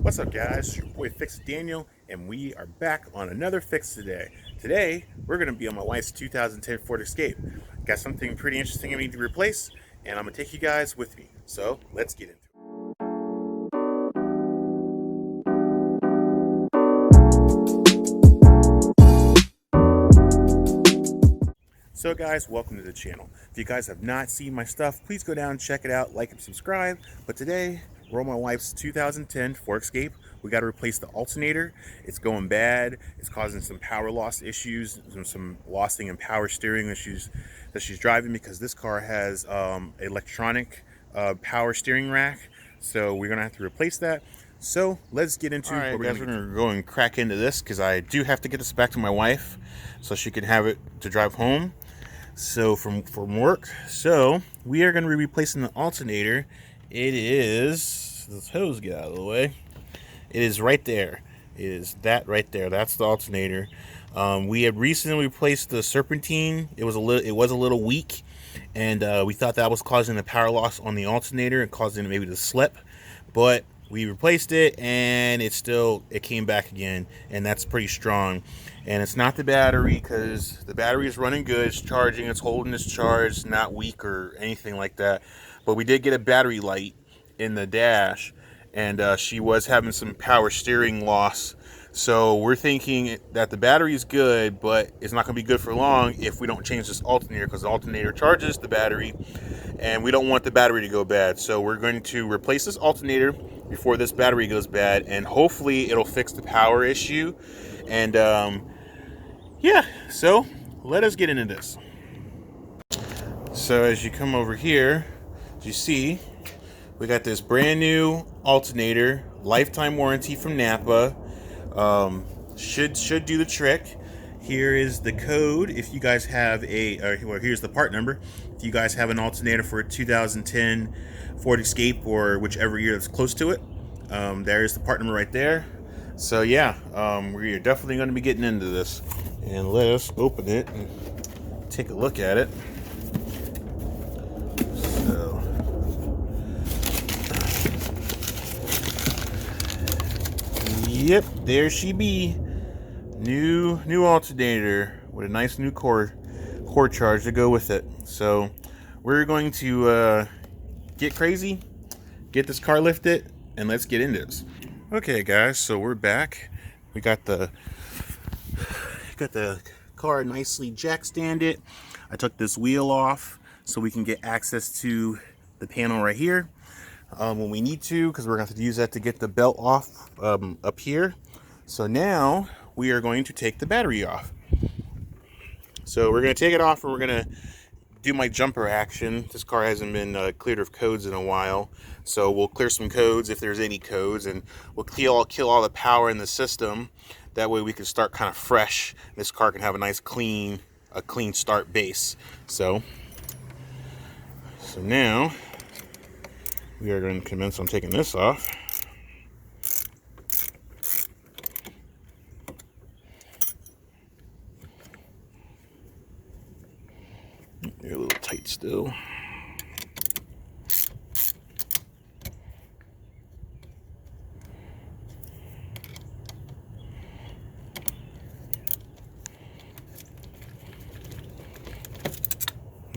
What's up, guys? It's your boy Fix Daniel, and we are back on another fix today. Today, we're going to be on my wife's 2010 Ford Escape. Got something pretty interesting I need to replace, and I'm going to take you guys with me. So, let's get into it. So guys, welcome to the channel. If you guys have not seen my stuff, please go down and check it out, like and subscribe. But today, we're on my wife's 2010 Ford Escape. We got to replace the alternator. It's going bad. It's causing some power loss issues, some lossing and power steering issues that she's driving because this car has electronic power steering rack. So we're gonna have to replace that. So let's get into it. All right, guys, we're gonna go and crack into this because I do have to get this back to my wife so she can have it to drive home. So from work, so we are going to be replacing the alternator. It is, this hose get out of the way. It is right there. It is that right there. That's the alternator. We had recently replaced the serpentine. It was a little weak, and we thought that was causing the power loss on the alternator and causing it maybe to slip. But we replaced it, and it came back again, and that's pretty strong. And it's not the battery, because the battery is running good. It's charging. It's holding its charge. It's not weak or anything like that. But we did get a battery light in the dash, and she was having some power steering loss. So we're thinking that the battery is good, but it's not going to be good for long if we don't change this alternator, because the alternator charges the battery, and we don't want the battery to go bad. So we're going to replace this alternator before this battery goes bad, and hopefully it'll fix the power issue. And yeah, so let us get into this. So as you come over here, as you see, we got this brand new alternator, lifetime warranty from Napa. Should do the trick. Here is the code if you guys have well, here's the part number. If you guys have an alternator for a 2010 Ford Escape or whichever year that's close to it, there is the part number right there. So yeah, we're definitely going to be getting into this. And let us open it and take a look at it. So, yep, there she be. New alternator with a nice new cord charge to go with it. So we're going to get crazy, get this car lifted, and let's get into this. Okay, guys, so we're back. We got the car nicely jack standed. I took this wheel off so we can get access to the panel right here when we need to, because we're going to have to use that to get the belt off up here. So now we are going to take the battery off. So we're going to take it off, and we're going to do my jumper action. This car hasn't been cleared of codes in a while, so we'll clear some codes if there's any codes, and we'll kill all the power in the system. That way we can start kind of fresh. This car can have a nice clean start base. So now we are going to commence on taking this off. They're a little tight still.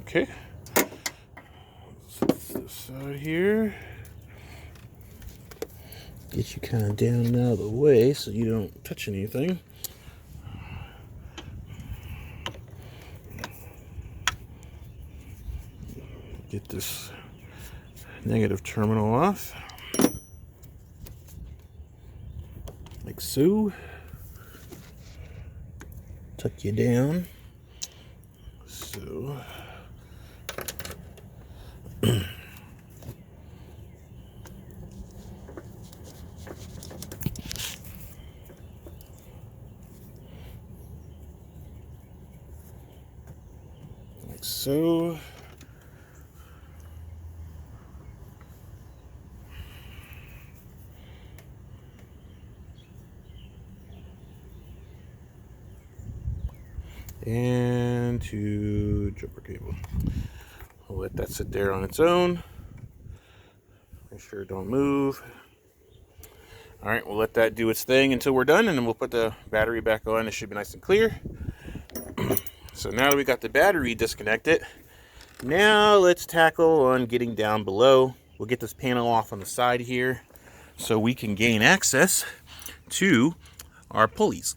Okay, set this aside here. Get you kind of down and out of the way so you don't touch anything. Get this negative terminal off, like so. Tuck you down. So. Like so. And to jumper cable. I'll let that sit there on its own. Make sure it don't move. All right, we'll let that do its thing until we're done, and then we'll put the battery back on. It should be nice and clear. So now that we got the battery disconnected, now let's tackle on getting down below. We'll get this panel off on the side here so we can gain access to our pulleys.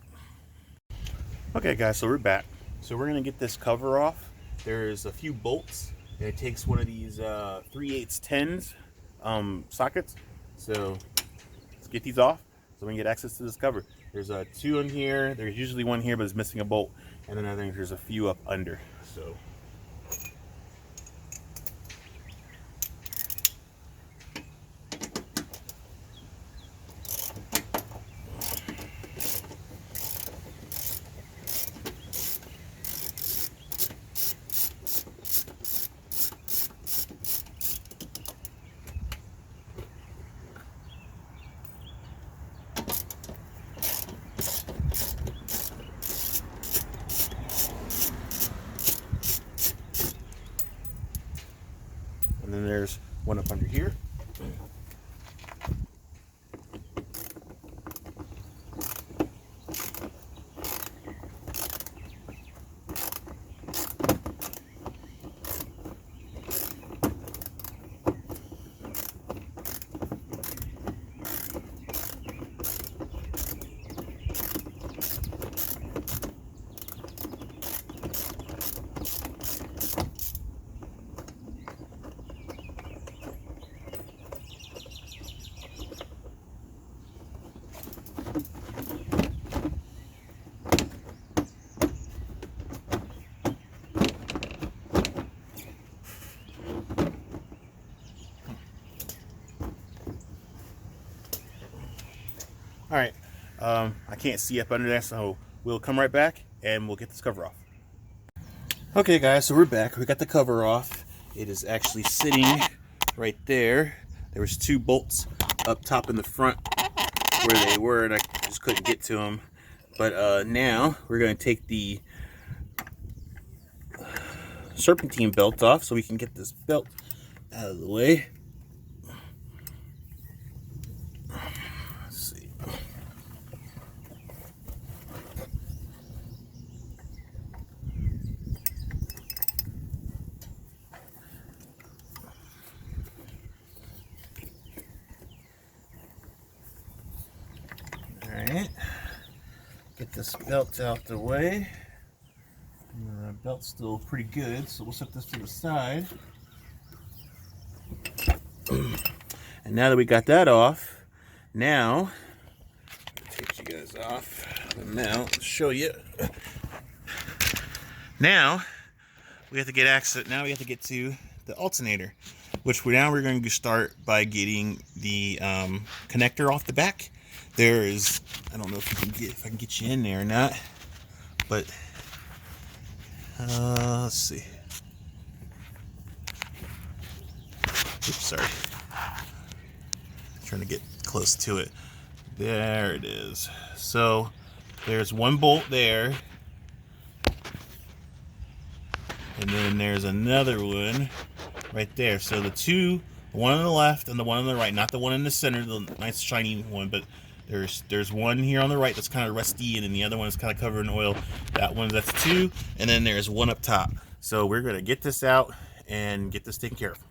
Okay guys, so we're back. So we're gonna get this cover off. There's a few bolts, and it takes one of these 3/8 10s sockets. So let's get these off so we can get access to this cover. There's two in here. There's usually one here, but it's missing a bolt. And then I think there's a few up under. So and then there's one up under here. All right, I can't see up under there, so we'll come right back and we'll get this cover off. Okay guys, so we're back. We got the cover off. It is actually sitting right there. There was two bolts up top in the front where they were, and I just couldn't get to them. But now we're going to take the serpentine belt off so we can get this belt out of the way. Alright, get this belt out the way. The belt's still pretty good, so we'll set this to the side. And now that we got that off, now, take you guys off the mount, show you. Now, we have to get access, now we have to get to the alternator, which we're going to start by getting the connector off the back. There is, I don't know if I can get you in there or not, but let's see. Oops, sorry. Trying to get close to it. There it is. So there's one bolt there, and then there's another one right there. So the two, the one on the left and the one on the right, not the one in the center, the nice shiny one, but there's one here on the right that's kind of rusty, and then the other one is kind of covered in oil. That one, that's two, and then there's one up top. So we're gonna get this out and get this taken care of.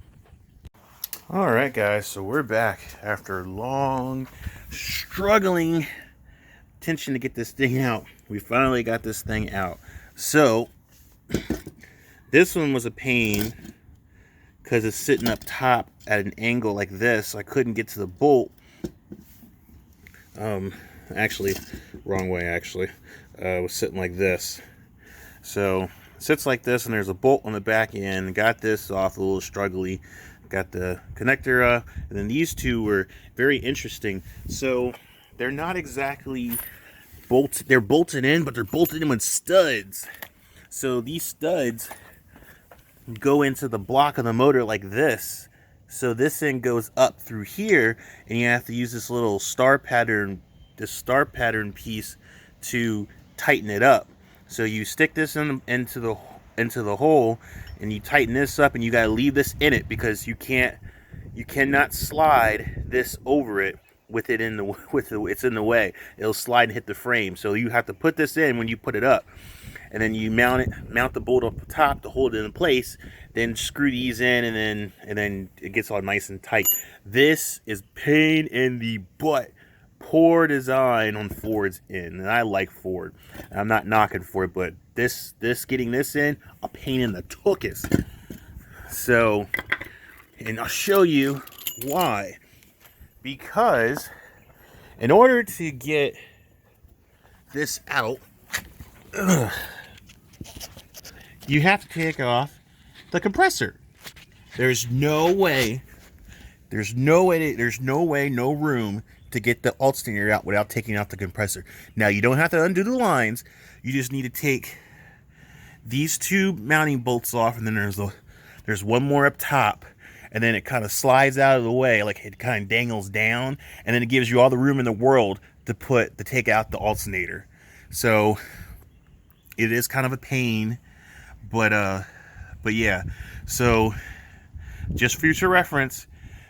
All right, guys, so we're back after long struggling tension to get this thing out. We finally got this thing out. So this one was a pain because it's sitting up top at an angle like this. So I couldn't get to the bolt. Actually, wrong way, actually. Was sitting like this. So, it sits like this, and there's a bolt on the back end. Got this off a little struggly. Got the connector, and then these two were very interesting. So, they're not exactly bolts. They're bolted in, but they're bolted in with studs. So, these studs go into the block of the motor like this. So this end goes up through here, and you have to use this little star pattern piece to tighten it up. So you stick this into the hole, and you tighten this up, and you gotta leave this in it because you cannot slide this over it with it in the it's in the way. It'll slide and hit the frame. So you have to put this in when you put it up, and then you mount the bolt up top to hold it in place. Then screw these in, and then it gets all nice and tight. This is pain in the butt. Poor design on Ford's end, and I like Ford. I'm not knocking Ford, but this getting this in, a pain in the tuchus. So, and I'll show you why. Because in order to get this out, you have to take off the compressor. There's no way, no room to get the alternator out without taking out the compressor. Now, you don't have to undo the lines. You just need to take these two mounting bolts off, and then there's one more up top, and then it kind of slides out of the way, like it kind of dangles down, and then it gives you all the room in the world to take out the alternator. So it is kind of a pain, but yeah. So just for future reference,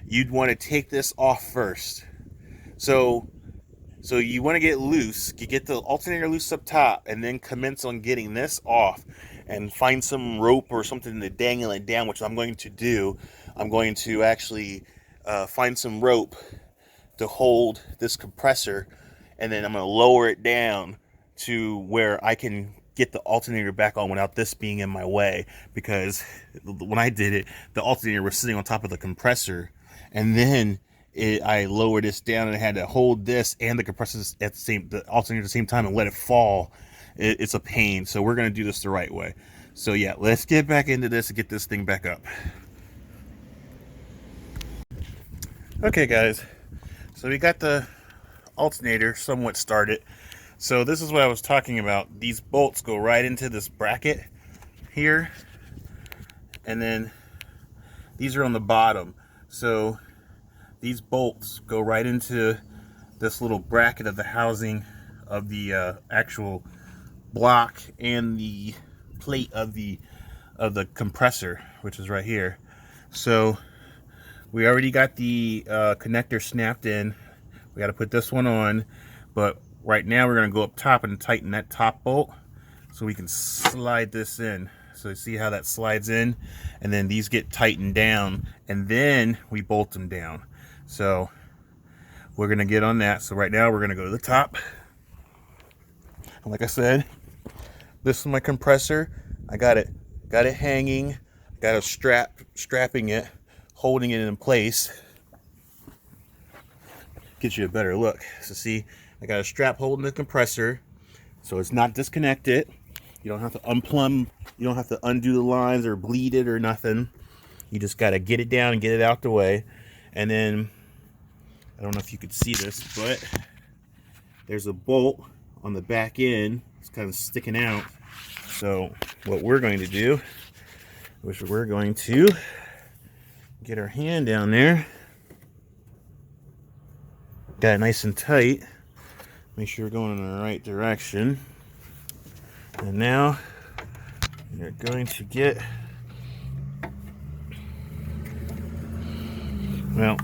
you'd want to take this off first. So you want to get loose. You get the alternator loose up top, and then commence on getting this off, and find some rope or something to dangle it down, which I'm going to do. I'm going to actually find some rope to hold this compressor, and then I'm going to lower it down to where I can get the alternator back on without this being in my way. Because when I did it, the alternator was sitting on top of the compressor, and then I lowered this down, and I had to hold this and the compressor the alternator at the same time and let it fall. It's a pain. So we're going to do this the right way. So yeah, let's get back into this and get this thing back up. Okay, guys. So we got the alternator somewhat started. So this is what I was talking about. These bolts go right into this bracket here, and then these are on the bottom. So these bolts go right into this little bracket of the housing of the actual block and the plate of the compressor, which is right here. So we already got the connector snapped in. We got to put this one on, but right now we're going to go up top and tighten that top bolt so we can slide this in. So you see how that slides in, and then these get tightened down, and then we bolt them down. So we're going to get on that. So right now we're going to go to the top. And like I said, this is my compressor. I got it hanging, got a strapping it, holding it in place. Gives you a better look. So see, I got a strap holding the compressor, so it's not disconnected. You don't have to unplumb, you don't have to undo the lines or bleed it or nothing. You just got to get it down and get it out the way. And then, I don't know if you could see this, but there's a bolt on the back end. It's kind of sticking out. So what we're going to do is we're going to get our hand down there. Got it nice and tight. Make sure we're going in the right direction. And now you're going to get, well,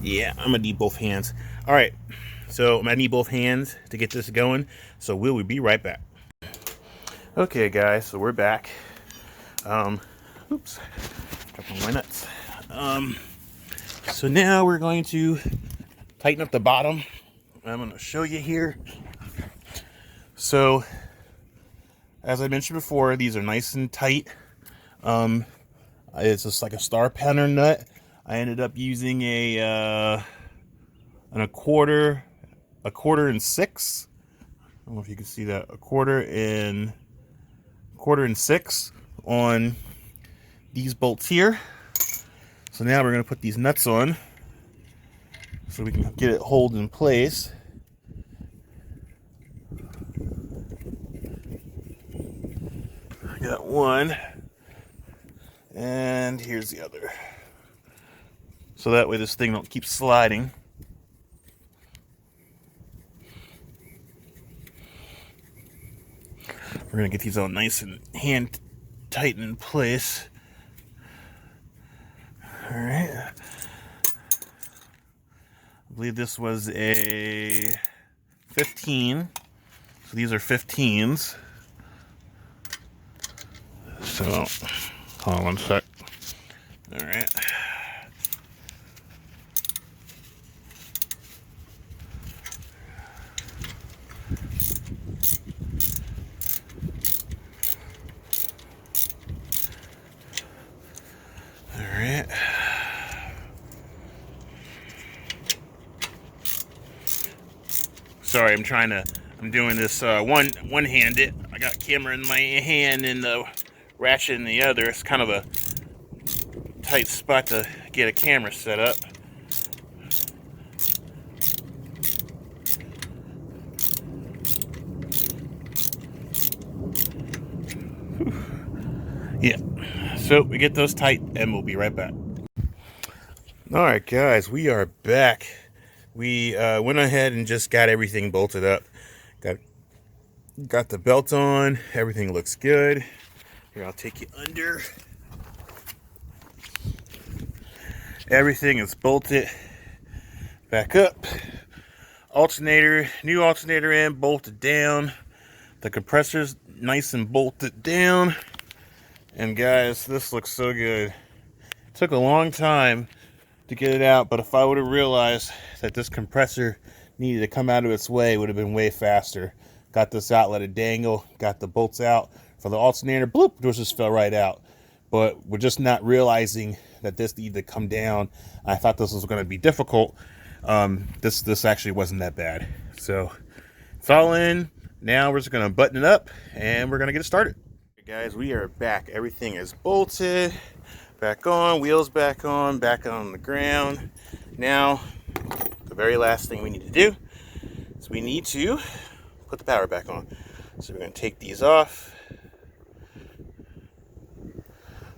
yeah, I'm gonna need both hands. All right, so I'm gonna need both hands to get this going. So we'll be right back. Okay, guys, so we're back. Oops, dropping my nuts. So now we're going to tighten up the bottom. I'm going to show you here. So, as I mentioned before, these are nice and tight. It's just like a star pattern nut. I ended up using a quarter and six. I don't know if you can see that. A quarter and six on these bolts here. So now we're going to put these nuts on so we can get it hold in place. I got one, and here's the other. So that way this thing don't keep sliding. We're gonna get these all nice and hand tight in place. All right. I believe this was a 15. So these are 15s. So hold on one sec. All right. Alright. Sorry, I'm doing this one-handed. I got camera in my hand and the ratchet in the other. It's kind of a tight spot to get a camera set up. Yeah, so we get those tight and we'll be right back. Alright guys, we are back. We went ahead and just got everything bolted up. Got the belt on, everything looks good. Here, I'll take you under. Everything is bolted back up. Alternator, new alternator in, bolted down. The compressor's nice and bolted down. And guys, this looks so good. It took a long time to get it out, but if I would have realized that this compressor needed to come out of its way, it would have been way faster. Got this out, let it dangle, got the bolts out for the alternator, bloop, doors just fell right out. But we're just not realizing that this needed to come down. I thought this was going to be difficult. This actually wasn't that bad. So it's all in. Now we're just going to button it up and we're going to get it started. Guys, we are back. Everything is bolted back on, wheels back on the ground. Now the very last thing we need to do is we need to put the power back on. So we're going to take these off,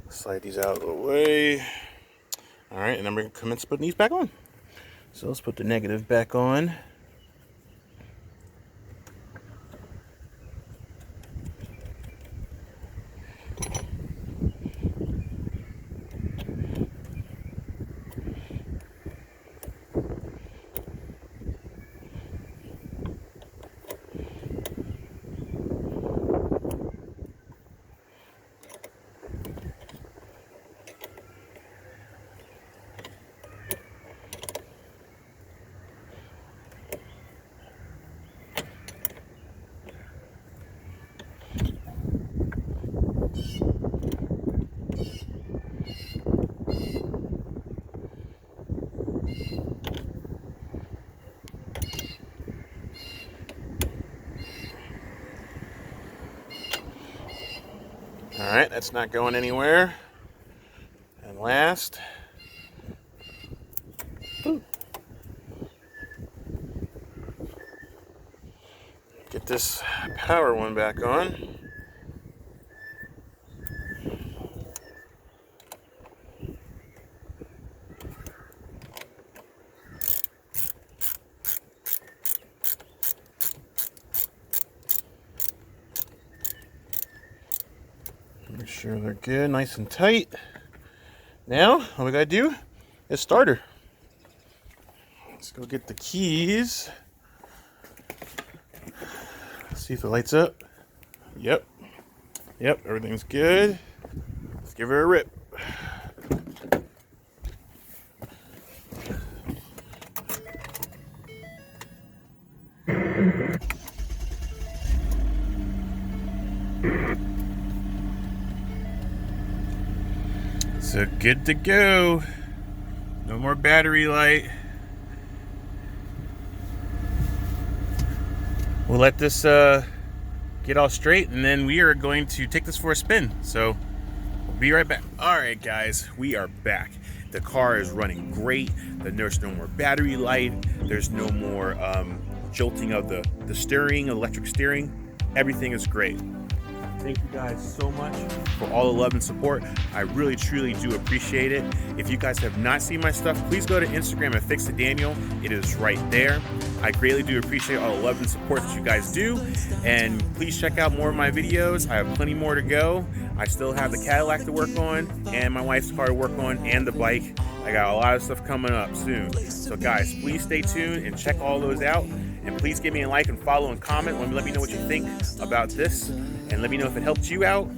slide these out of the way. All right, and then we're going to commence putting these back on. So let's put the negative back on. All right, that's not going anywhere. And last, get this power one back on. Make sure they're good, nice and tight. Now, all we gotta do is start her. Let's go get the keys. See if it lights up. Yep, everything's good. Let's give her a rip. So good to go. No more battery light. We'll let this get all straight, and then we are going to take this for a spin. So we'll be right back. All right, guys, we are back. The car is running great. There's no more battery light. There's no more jolting of the steering, electric steering. Everything is great. Thank you guys so much for all the love and support. I really, truly do appreciate it. If you guys have not seen my stuff, please go to Instagram and Fix It Daniel. It is right there. I greatly do appreciate all the love and support that you guys do. And please check out more of my videos. I have plenty more to go. I still have the Cadillac to work on, and my wife's car to work on, and the bike. I got a lot of stuff coming up soon. So guys, please stay tuned and check all those out. And please give me a like and follow and comment. Let me know what you think about this, and let me know if it helped you out.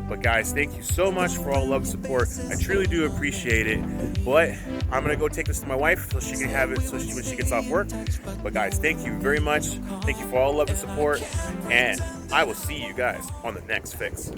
But guys, thank you so much for all the love and support. I truly do appreciate it. But I'm gonna go take this to my wife so she can have it when she gets off work. But guys, thank you very much. Thank you for all the love and support. And I will see you guys on the next fix.